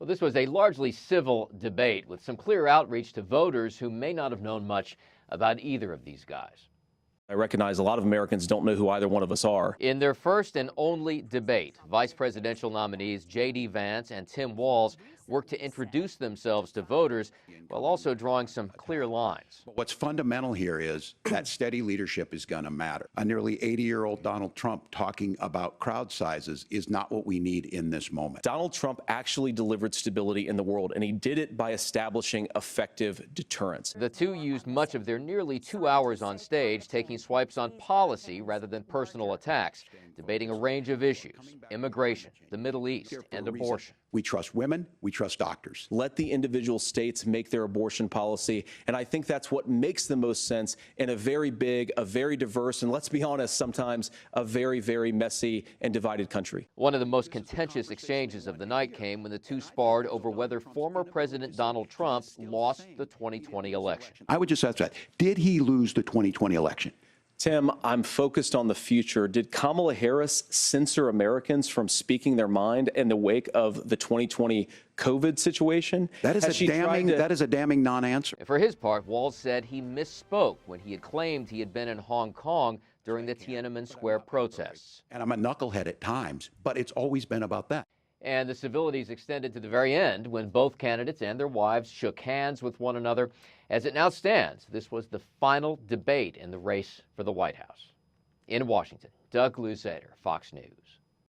Well, this was a largely civil debate with some clear outreach to voters who may not have known much about either of these guys. I recognize a lot of Americans don't know who either one of us are. In their first and only debate, vice presidential nominees J.D. Vance and Tim Walz worked to introduce themselves to voters while also drawing some clear lines. But what's fundamental here is that steady leadership is going to matter. A nearly 80-year-old Donald Trump talking about crowd sizes is not what we need in this moment. Donald Trump actually delivered stability in the world, and he did it by establishing effective deterrence. The two used much of their nearly 2 hours on stage taking swipes on policy rather than personal attacks, debating a range of issues: immigration, the Middle East, and abortion. We trust women, we trust doctors. Let the individual states make their abortion policy, and I think that's what makes the most sense in a very big, a very diverse, and let's be honest, sometimes a very, very messy and divided country. One of the most contentious exchanges of the night came when the two sparred over whether former President Donald Trump lost the 2020 election. I would just ask that. Did he lose the 2020 election? Tim, I'm focused on the future. Did Kamala Harris censor Americans from speaking their mind in the wake of the 2020 COVID situation? That is a damning non-answer. For his part, Walz said he misspoke when he had claimed he had been in Hong Kong during the Tiananmen Square protests. And I'm a knucklehead at times, but it's always been about that. And the civilities extended to the very end when both candidates and their wives shook hands with one another. As it now stands, this was the final debate in the race for the White House. In Washington, Doug Luzader, Fox News.